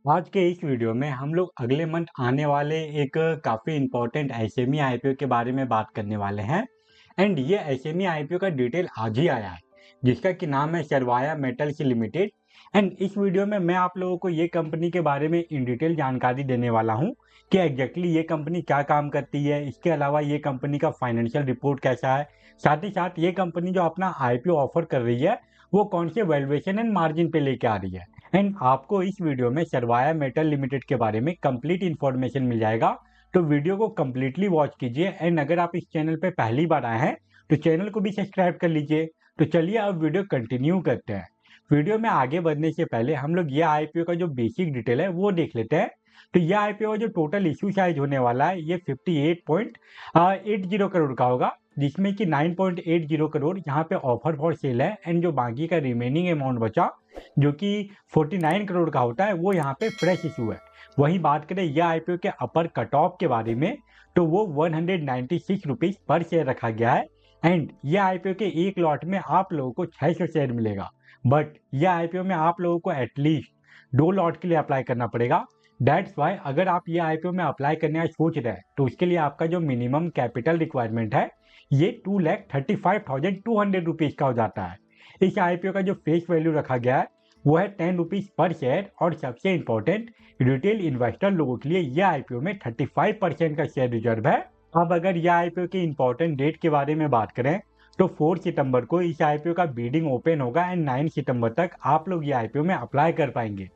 आज के इस वीडियो में हम लोग अगले मंथ आने वाले एक काफ़ी इम्पोर्टेंट एसएमई आईपीओ के बारे में बात करने वाले हैं। एंड ये एसएमई आईपीओ का डिटेल आज ही आया है, जिसका कि नाम है सरवाया मेटल्स लिमिटेड। एंड इस वीडियो में मैं आप लोगों को ये कंपनी के बारे में इन डिटेल जानकारी देने वाला हूँ कि एग्जैक्टली ये कंपनी क्या काम करती है। इसके अलावा ये कंपनी का फाइनेंशियल रिपोर्ट कैसा है, साथ ही साथ ये कंपनी जो अपना आईपीओ ऑफर कर रही है वो कौन से वैल्यूएशन एंड मार्जिन पे लेके आ रही है। एंड आपको इस वीडियो में सरवाया मेटल लिमिटेड के बारे में कंप्लीट इन्फॉर्मेशन मिल जाएगा। तो वीडियो को कंप्लीटली वॉच कीजिए। एंड अगर आप इस चैनल पे पहली बार आए हैं तो चैनल को भी सब्सक्राइब कर लीजिए। तो चलिए अब वीडियो कंटिन्यू करते हैं। वीडियो में आगे बढ़ने से पहले हम लोग ये आईपीओ का जो बेसिक डिटेल है वो देख लेते हैं। तो ये आईपीओ जो टोटल इशू साइज होने वाला है ये 58.80 करोड़ का होगा, जिसमें कि 9.80 करोड़ यहाँ पे ऑफर फॉर सेल है। एंड जो बाकी का रिमेनिंग अमाउंट बचा जो कि 49 करोड़ का होता है वो यहाँ पे फ्रेश इशू है। वहीं बात करें यह आईपीओ के अपर कट ऑफ के बारे में तो वो 196 रुपीज पर शेयर रखा गया है। एंड यह आईपीओ के एक लॉट में आप लोगों को 600 शेयर मिलेगा, बट यह आईपीओ में आप लोगों को एटलीस्ट 2 लॉट के लिए अप्लाई करना पड़ेगा। दैट्स वाई अगर आप ये आईपीओ में अप्लाई करने का सोच रहे हैं तो उसके लिए आपका जो मिनिमम कैपिटल रिक्वायरमेंट है ये 2,35,200 रुपीज का हो जाता है। इस आईपीओ का जो फेस वैल्यू रखा गया है वो है 10 रुपीज पर शेयर। और सबसे इंपॉर्टेंट, रिटेल इन्वेस्टर लोगों के लिए यह आईपीओ में 35% का शेयर रिजर्व है। अब अगर यह आईपीओ के इंपॉर्टेंट डेट के बारे में बात करें तो 4 सितंबर को इस आईपीओ का बीडिंग ओपन होगा एंड 9 सितंबर तक आप लोग ये आईपीओ में अप्लाई कर पाएंगे।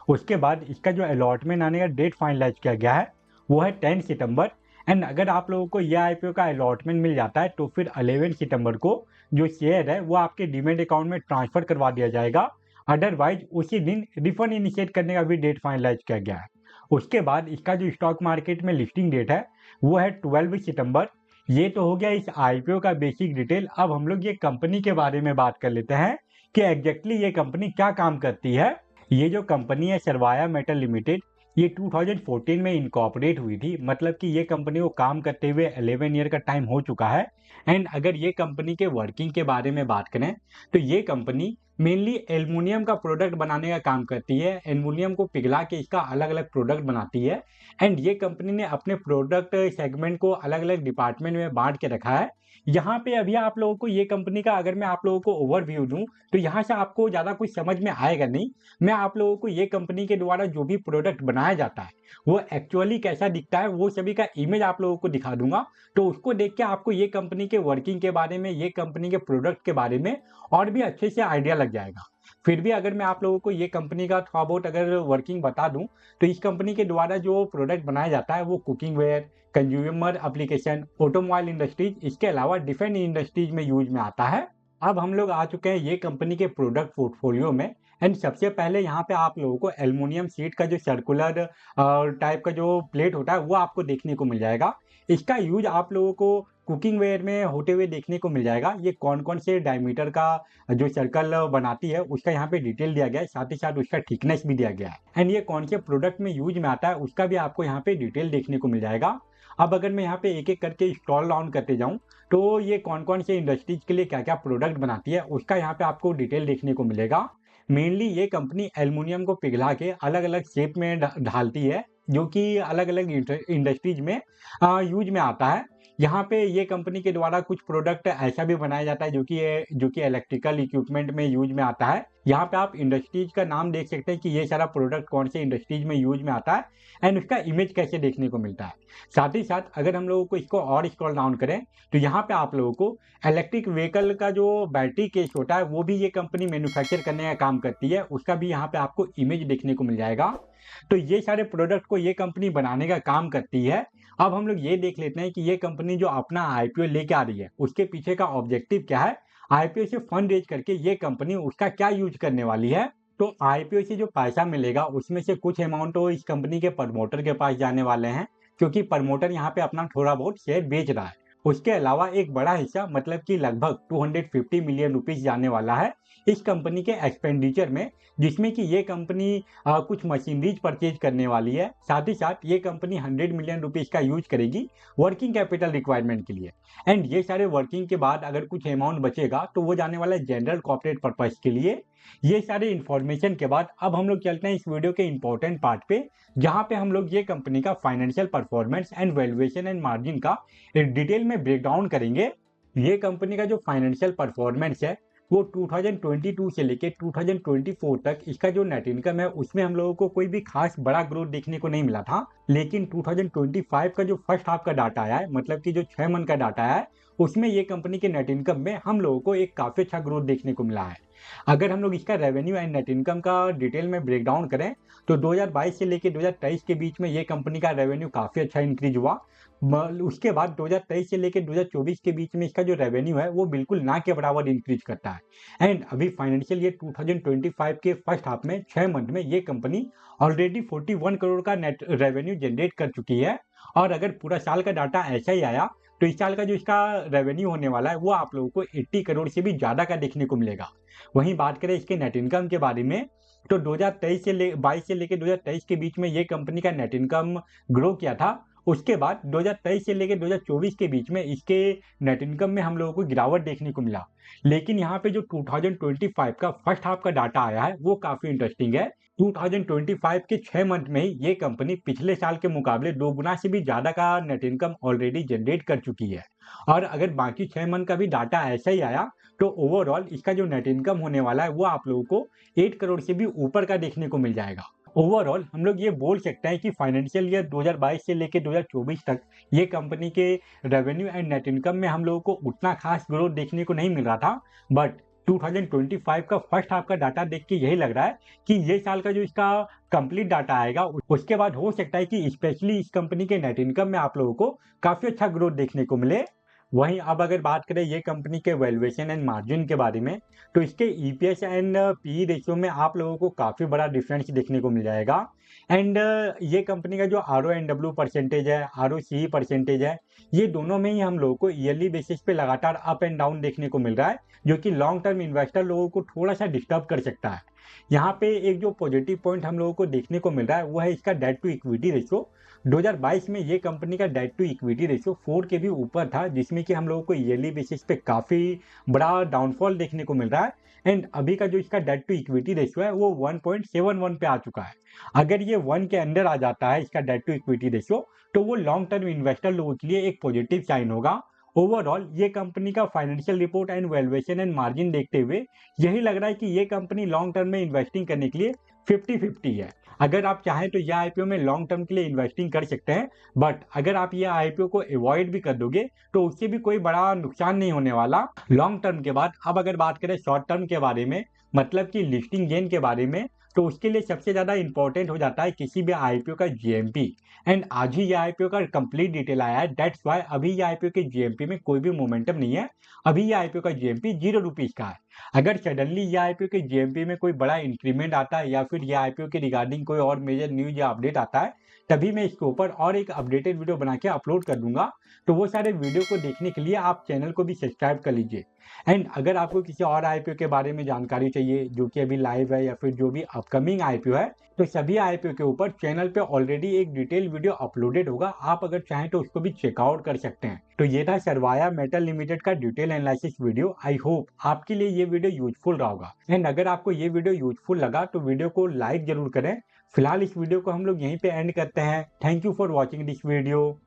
उसके बाद इसका जो अलॉटमेंट आने का डेट फाइनलाइज किया गया है वो है 10 सितंबर। एंड अगर आप लोगों को यह आईपीओ का अलॉटमेंट मिल जाता है तो फिर 11 सितंबर को जो शेयर है वो आपके डीमेट अकाउंट में ट्रांसफर करवा दिया जाएगा। अदरवाइज उसी दिन रिफंड इनिशिएट करने का भी डेट फाइनलाइज किया गया है। उसके बाद इसका जो स्टॉक मार्केट में लिस्टिंग डेट है वो है 12 सितंबर। ये तो हो गया इस आईपीओ का बेसिक डिटेल। अब हम लोग ये कंपनी के बारे में बात कर लेते हैं कि एग्जैक्टली ये कंपनी क्या काम करती है। ये जो कंपनी है सरवाया मेटल लिमिटेड ये 2014 में इनकॉर्पोरेट हुई थी, मतलब कि ये कंपनी को काम करते हुए 11 ईयर का टाइम हो चुका है। एंड अगर ये कंपनी के वर्किंग के बारे में बात करें तो ये कंपनी मेनली एल्युमिनियम का प्रोडक्ट बनाने का काम करती है। एल्युमिनियम को पिघला के इसका अलग अलग प्रोडक्ट बनाती है। एंड ये कंपनी ने अपने प्रोडक्ट सेगमेंट को अलग अलग डिपार्टमेंट में बांट के रखा है। यहाँ पे अभी आप लोगों को ये कंपनी का अगर मैं आप लोगों को ओवरव्यू दूं तो यहाँ से आपको ज़्यादा कुछ समझ में आएगा नहीं। मैं आप लोगों को ये कंपनी के द्वारा जो भी प्रोडक्ट बनाया जाता है वो एक्चुअली कैसा दिखता है वो सभी का इमेज आप लोगों को दिखा दूंगा। तो उसको देख के आपको ये कंपनी के वर्किंग के बारे में, ये कंपनी के प्रोडक्ट के बारे में और भी अच्छे से आइडिया लग जाएगा। फिर भी अगर मैं आप लोगों को ये कंपनी का थोड़ा बहुत अगर वर्किंग बता दूं तो इस कंपनी के द्वारा जो प्रोडक्ट बनाया जाता है वो cooking ware, consumer application, automobile industries, इसके अलावा डिफेंस इंडस्ट्रीज में यूज में आता है। अब हम लोग आ चुके हैं ये कंपनी के प्रोडक्ट पोर्टफोलियो में। एंड सबसे पहले यहाँ पे आप लोगों को एल्युमिनियम शीट का जो सर्कुलर टाइप का जो प्लेट होता है वो आपको देखने को मिल जाएगा। इसका यूज आप लोगों को कुकिंग वेयर में होते हुए देखने को मिल जाएगा। ये कौन कौन से डायमीटर का जो सर्कल बनाती है उसका यहाँ पे डिटेल दिया गया है, साथ ही साथ उसका थिकनेस भी दिया गया है। एंड ये कौन से प्रोडक्ट में यूज में आता है उसका भी आपको यहाँ पे डिटेल देखने को मिल जाएगा। अब अगर मैं यहाँ पे एक एक करके स्टॉल डाउन करते जाऊँ तो ये कौन कौन से इंडस्ट्रीज के लिए क्या क्या प्रोडक्ट बनाती है उसका यहाँ पे आपको डिटेल देखने को मिलेगा। मेनली ये कंपनी एल्युमिनियम को पिघला के अलग अलग शेप में ढालती है जो कि अलग अलग इंडस्ट्रीज में यूज में आता है। यहाँ पे ये कंपनी के द्वारा कुछ प्रोडक्ट ऐसा भी बनाया जाता है जो कि इलेक्ट्रिकल इक्विपमेंट में यूज में आता है। यहाँ पे आप इंडस्ट्रीज का नाम देख सकते हैं कि ये सारा प्रोडक्ट कौन से इंडस्ट्रीज में यूज में आता है एंड उसका इमेज कैसे देखने को मिलता है। साथ ही साथ अगर हम लोगों को इसको और स्क्रॉल डाउन करें तो यहाँ पे आप लोगों को इलेक्ट्रिक व्हीकल का जो बैटरी केस होता है वो भी ये कंपनी मैन्युफैक्चर करने का काम करती है, उसका भी यहाँ पे आपको इमेज देखने को मिल जाएगा। तो ये सारे प्रोडक्ट को ये कंपनी बनाने का काम करती है। अब हम लोग ये देख लेते हैं कि ये कंपनी जो अपना आईपीओ लेके आ रही है उसके पीछे का ऑब्जेक्टिव क्या है। आईपीओ से फंड रेज करके ये कंपनी उसका क्या यूज करने वाली है। तो आईपीओ से जो पैसा मिलेगा उसमें से कुछ अमाउंट तो इस कंपनी के प्रमोटर के पास जाने वाले हैं, क्योंकि प्रमोटर यहाँ पे अपना थोड़ा बहुत शेयर बेच रहा है। उसके अलावा एक बड़ा हिस्सा मतलब कि लगभग 250 मिलियन रुपीस जाने वाला है इस कंपनी के एक्सपेंडिचर में, जिसमें कि ये कंपनी कुछ मशीनरीज परचेज करने वाली है। साथ ही साथ ये कंपनी 100 मिलियन रुपीज़ का यूज करेगी वर्किंग कैपिटल रिक्वायरमेंट के लिए। एंड ये सारे वर्किंग के बाद अगर कुछ अमाउंट बचेगा तो वो जाने वाला है जनरल कॉर्पोरेट पर्पज के लिए। ये सारे इन्फॉर्मेशन के बाद अब हम लोग चलते हैं इस वीडियो के इंपॉर्टेंट पार्ट पे, जहां पे हम लोग ये कंपनी का financial performance and valuation and margin का डिटेल में ब्रेकडाउन करेंगे। ये कंपनी का जो फाइनेंशियल परफॉर्मेंस है वो 2022 से लेके 2024 तक इसका जो नेट इनकम है उसमें हम लोगों को कोई भी खास बड़ा ग्रोथ देखने को नहीं मिला था। लेकिन 2025 का जो फर्स्ट हाफ का डाटा आया है, मतलब कि जो 6 मंथ का डाटा आया है, उसमें ये कंपनी के नेट इनकम में हम लोगों को एक काफी अच्छा ग्रोथ देखने को मिला है। अगर हम लोग इसका रेवेन्यू एंड नेट इनकम का डिटेल में ब्रेकडाउन करें तो 2022 से लेके 2023 के बीच में ये कंपनी का रेवेन्यू काफी अच्छा इंक्रीज हुआ। उसके बाद 2023 से लेकर 2024 के बीच में इसका जो रेवेन्यू है वो बिल्कुल ना के बराबर इंक्रीज करता है। एंड अभी फाइनेंशियल ईयर 2025 के फर्स्ट हाफ में 6 मंथ में ये कंपनी ऑलरेडी 41 करोड़ का नेट रेवेन्यू जनरेट कर चुकी है। और अगर पूरा साल का डाटा ऐसा ही आया तो इस साल का जो इसका रेवेन्यू होने वाला है वो आप लोगों को 80 करोड़ से भी ज्यादा का देखने को मिलेगा। वहीं बात करें इसके नेट इनकम के बारे में तो 2023 से 22 से लेकर 2023 के बीच में ये कंपनी का नेट इनकम ग्रो किया था। उसके बाद 2023 से लेकर 2024 के बीच में इसके नेट इनकम में हम लोगों को गिरावट देखने को मिला। लेकिन यहाँ पे जो 2025 का फर्स्ट हाफ का डाटा आया है वो काफी इंटरेस्टिंग है। 2025 के 6 मंथ में ही ये कंपनी पिछले साल के मुकाबले 2 गुना से भी ज्यादा का नेट इनकम ऑलरेडी जनरेट कर चुकी है। और अगर बाकी 6 मंथ का भी डाटा ऐसा ही आया तो ओवरऑल इसका जो नेट इनकम होने वाला है वो आप लोगों को 8 करोड़ से भी ऊपर का देखने को मिल जाएगा। ओवरऑल हम लोग ये बोल सकते हैं कि फाइनेंशियल ईयर 2022 से लेकर 2024 तक ये कंपनी के रेवेन्यू एंड नेट इनकम में हम लोगों को उतना खास ग्रोथ देखने को नहीं मिल रहा था। बट 2025 का फर्स्ट हाफ का डाटा देख के यही लग रहा है कि ये साल का जो इसका कंप्लीट डाटा आएगा उसके बाद हो सकता है कि स्पेशली इस कंपनी के नेट इनकम में आप लोगों को काफी अच्छा ग्रोथ देखने को मिले। वहीं अब अगर बात करें ये कंपनी के वैल्यूएशन एंड मार्जिन के बारे में तो इसके ईपीएस एंड पीई रेशियो में आप लोगों को काफ़ी बड़ा डिफरेंस देखने को मिल जाएगा। एंड ये कंपनी का जो R O N W percentage है, आर ओ सी परसेंटेज है, ये दोनों में ही हम लोगों को ईयरली बेसिस पे लगातार अप एंड डाउन देखने को मिल रहा है, जो कि लॉन्ग टर्म इन्वेस्टर लोगों को थोड़ा सा डिस्टर्ब कर सकता है। यहाँ पे एक जो पॉजिटिव पॉइंट हम लोगों को देखने को मिल रहा है वो है इसका डेट टू इक्विटी रेशियो। 2022 में ये कंपनी का डेट टू इक्विटी रेशियो 4 के भी ऊपर था, जिसमें कि हम लोगों को ईयरली बेसिस पे काफ़ी बड़ा डाउनफॉल देखने को मिल रहा है। एंड अभी का जो इसका डेट टू इक्विटी रेशियो है वो 1.71 पे आ चुका है। अगर ये 1 के अंडर आ जाता है इसका डेट टू इक्विटी रेशियो तो वो लॉन्ग टर्म इन्वेस्टर लोगों के लिए एक पॉजिटिव साइन होगा। ओवरऑल ये कंपनी का financial report and valuation and margin देखते हुए यही लग रहा है कि ये कंपनी लॉन्ग टर्म में इन्वेस्टिंग करने के लिए 50-50 है। अगर आप चाहें तो यह आईपीओ में लॉन्ग टर्म के लिए इन्वेस्टिंग कर सकते हैं, बट अगर आप यह आईपीओ को अवॉइड भी कर दोगे तो उससे भी कोई बड़ा नुकसान नहीं होने वाला लॉन्ग टर्म के बाद। अब अगर बात करें शॉर्ट टर्म के बारे में, मतलब कि लिस्टिंग गेन के बारे में, तो उसके लिए सबसे ज़्यादा इंपॉर्टेंट हो जाता है किसी भी आईपीओ का जीएमपी। एंड आज ही ये आईपीओ का कंप्लीट डिटेल आया है, दैट्स वाई अभी ये आईपीओ के जीएमपी में कोई भी मोमेंटम नहीं है। अभी ये आईपीओ का जीएमपी 0 रुपीज़ का है। अगर सडनली ये आईपीओ के जीएमपी में कोई बड़ा इंक्रीमेंट आता है या फिर ये आईपीओ के रिगार्डिंग कोई और मेजर न्यूज या अपडेट आता है, तभी मैं इसके ऊपर और एक अपडेटेड वीडियो बना के अपलोड कर दूंगा। तो वो सारे वीडियो को देखने के लिए आप चैनल को भी सब्सक्राइब कर लीजिए। एंड अगर आपको किसी और आईपीओ के बारे में जानकारी चाहिए जो कि अभी लाइव है या फिर जो भी अपकमिंग आईपीओ है, तो सभी आईपीओ के ऊपर चैनल पे ऑलरेडी एक डिटेल वीडियो अपलोडेड होगा, आप अगर चाहें तो उसको भी चेकआउट कर सकते हैं। तो ये था सरवाया मेटल लिमिटेड का detail analysis video. I hope आपके लिए ये वीडियो यूजफुल रहा होगा। एंड अगर आपको ये वीडियो यूजफुल लगा तो वीडियो को लाइक जरूर करें। फिलहाल इस वीडियो को हम लोग यहीं पे एंड करते हैं। Thank you for watching this video.